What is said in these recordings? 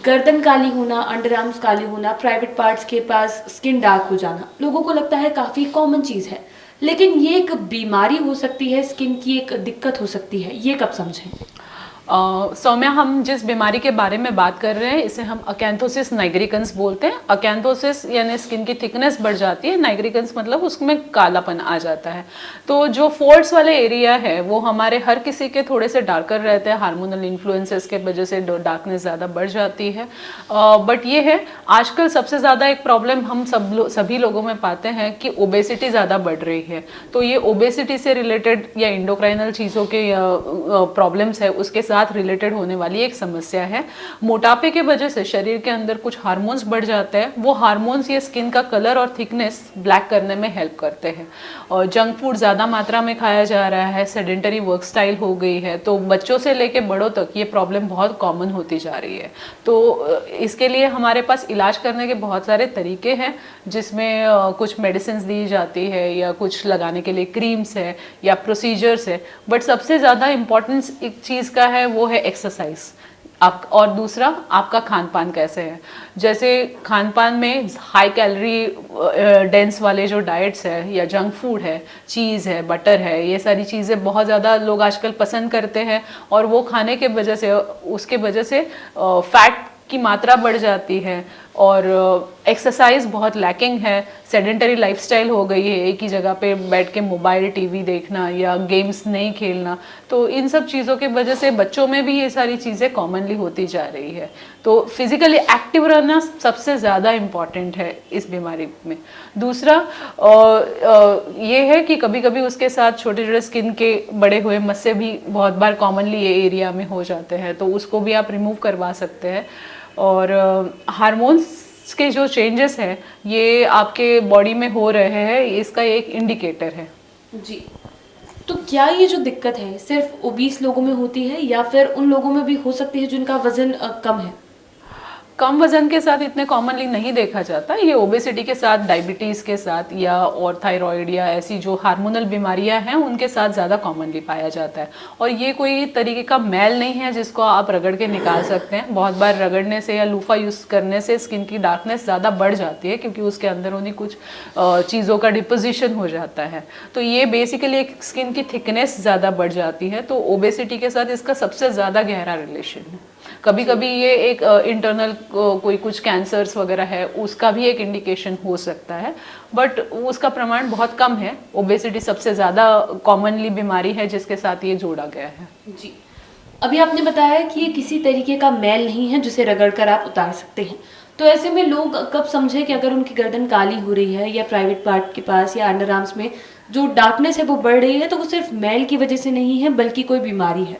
गर्दन काली होना, under arms काले होना, प्राइवेट पार्ट्स के पास स्किन डार्क हो जाना, लोगों को लगता है काफ़ी कॉमन चीज़ है, लेकिन ये एक बीमारी हो सकती है, स्किन की एक दिक्कत हो सकती है, ये कब समझें? सौम्या, हम जिस बीमारी के बारे में बात कर रहे हैं इसे हम अकैंथोसिस नाइग्रिकन्स बोलते हैं। अकैंथोसिस यानी स्किन की थिकनेस बढ़ जाती है, नाइग्रिकन्स मतलब उसमें कालापन आ जाता है। तो जो फोल्ड्स वाले एरिया है वो हमारे हर किसी के थोड़े से डार्कर रहते हैं, हार्मोनल इन्फ्लुएंसेस के वजह से डार्कनेस ज़्यादा बढ़ जाती है। बट ये है आजकल सबसे ज़्यादा एक प्रॉब्लम हम सभी लोगों में पाते हैं कि ओबेसिटी ज़्यादा बढ़ रही है। तो ये ओबेसिटी से रिलेटेड या इंडोक्राइनल चीज़ों के प्रॉब्लम्स है उसके साथ रिलेटेड होने वाली एक समस्या है। मोटापे के वजह से शरीर के अंदर कुछ हार्मोन्स बढ़ जाते हैं, वो हार्मोन्स ये स्किन का कलर और थिकनेस ब्लैक करने में हेल्प करते हैं। और जंक फूड ज़्यादा मात्रा में खाया जा रहा है, सेडेंटरी वर्क स्टाइल हो गई है, तो बच्चों से लेके बड़ों तक ये प्रॉब्लम बहुत कॉमन होती जा रही है। तो इसके लिए हमारे पास इलाज करने के बहुत सारे तरीके हैं, जिसमें कुछ मेडिसिन दी जाती है या कुछ लगाने के लिए क्रीम्स है या प्रोसीजर्स है। बट सबसे ज़्यादा इम्पॉर्टेंस एक चीज़ का है वो है एक्सरसाइज। आप और दूसरा आपका खान पान कैसे है। जैसे खान पान में हाई कैलोरी डेंस वाले जो डाइट्स है या जंक फूड है, चीज़ है, बटर है, ये सारी चीज़ें बहुत ज़्यादा लोग आजकल पसंद करते हैं और वो खाने के वजह से उसके वजह से फैट की मात्रा बढ़ जाती है और एक्सरसाइज बहुत लैकिंग है। सेडेंटरी लाइफस्टाइल हो गई है, एक ही जगह पे बैठ के मोबाइल टीवी देखना या गेम्स नहीं खेलना। तो इन सब चीज़ों के वजह से बच्चों में भी ये सारी चीज़ें कॉमनली होती जा रही है। तो फिजिकली एक्टिव रहना सबसे ज़्यादा इम्पॉर्टेंट है इस बीमारी में। दूसरा ये है कि कभी कभी उसके साथ छोटे छोटे स्किन के बड़े हुए मस्से भी बहुत बार कॉमनली ये एरिया में हो जाते हैं, तो उसको भी आप रिमूव करवा सकते हैं। और हार्मोन्स के जो चेंजेस हैं ये आपके बॉडी में हो रहे हैं, इसका एक इंडिकेटर है। जी, तो क्या ये जो दिक्कत है सिर्फ ओबीस लोगों में होती है या फिर उन लोगों में भी हो सकती है जिनका वजन कम है? कम वजन के साथ इतने कॉमनली नहीं देखा जाता। ये ओबेसिटी के साथ, डायबिटीज़ के साथ या और थायराइड या ऐसी जो हार्मोनल बीमारियां हैं उनके साथ ज़्यादा कॉमनली पाया जाता है। और ये कोई तरीके का मैल नहीं है जिसको आप रगड़ के निकाल सकते हैं। बहुत बार रगड़ने से या लूफा यूज़ करने से स्किन की डार्कनेस ज़्यादा बढ़ जाती है, क्योंकि उसके अंदर उन्हीं कुछ चीज़ों का डिपोजिशन हो जाता है। तो ये बेसिकली एक स्किन की थिकनेस ज़्यादा बढ़ जाती है। तो ओबेसिटी के साथ इसका सबसे ज़्यादा गहरा रिलेशन है। कभी कभी ये एक इंटरनल कोई कुछ कैंसर्स वगैरह है उसका भी एक इंडिकेशन हो सकता है, बट उसका प्रमाण बहुत कम है। ओबेसिटी सबसे ज़्यादा कॉमनली बीमारी है जिसके साथ ये जोड़ा गया है। जी, अभी आपने बताया कि ये किसी तरीके का मैल नहीं है जिसे रगड़कर आप उतार सकते हैं, तो ऐसे में लोग कब समझे कि अगर उनकी गर्दन काली हो रही है या प्राइवेट पार्ट के पास या अंडर आर्म्स में जो डार्कनेस है वो बढ़ रही है, तो वो सिर्फ मैल की वजह से नहीं है बल्कि कोई बीमारी है?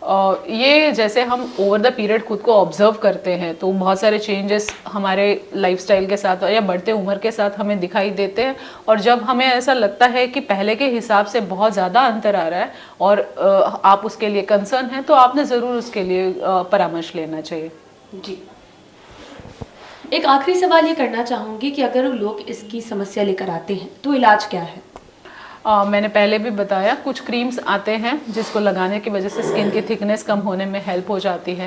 ये जैसे हम ओवर द पीरियड खुद को ऑब्जर्व करते हैं तो बहुत सारे चेंजेस हमारे लाइफस्टाइल के साथ या बढ़ते उम्र के साथ हमें दिखाई देते हैं। और जब हमें ऐसा लगता है कि पहले के हिसाब से बहुत ज़्यादा अंतर आ रहा है और आप उसके लिए कंसर्न हैं, तो आपने ज़रूर उसके लिए परामर्श लेना चाहिए। जी, एक आखिरी सवाल ये करना चाहूँगी कि अगर लोग इसकी समस्या लेकर आते हैं तो इलाज क्या है? मैंने पहले भी बताया, कुछ क्रीम्स आते हैं जिसको लगाने की वजह से स्किन की थिकनेस कम होने में हेल्प हो जाती है।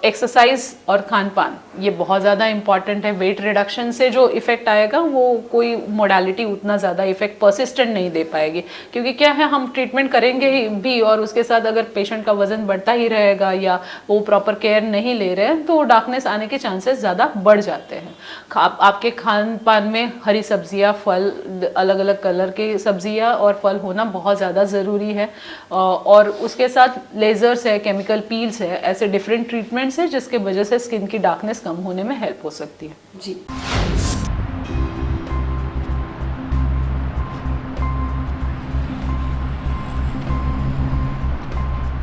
एक्सरसाइज और खान पान ये बहुत ज़्यादा इंपॉर्टेंट है। वेट रिडक्शन से जो इफ़ेक्ट आएगा वो कोई मोडालिटी उतना ज़्यादा इफेक्ट परसिस्टेंट नहीं दे पाएगी, क्योंकि क्या है हम ट्रीटमेंट करेंगे ही भी और उसके साथ अगर पेशेंट का वजन बढ़ता ही रहेगा या वो प्रॉपर केयर नहीं ले रहे हैं तो डार्कनेस आने के चांसेस ज़्यादा बढ़ जाते हैं। आपके खान पान में हरी सब्जियाँ, फल, अलग अलग कलर के सब्जियाँ और फल होना बहुत ज़्यादा ज़रूरी है। और उसके साथ लेजर्स है, केमिकल पील्स है, ऐसे डिफरेंट ट्रीटमेंट्स हैं जिसके वजह से स्किन की डार्कनेस कम होने में हेल्प हो सकती है। जी।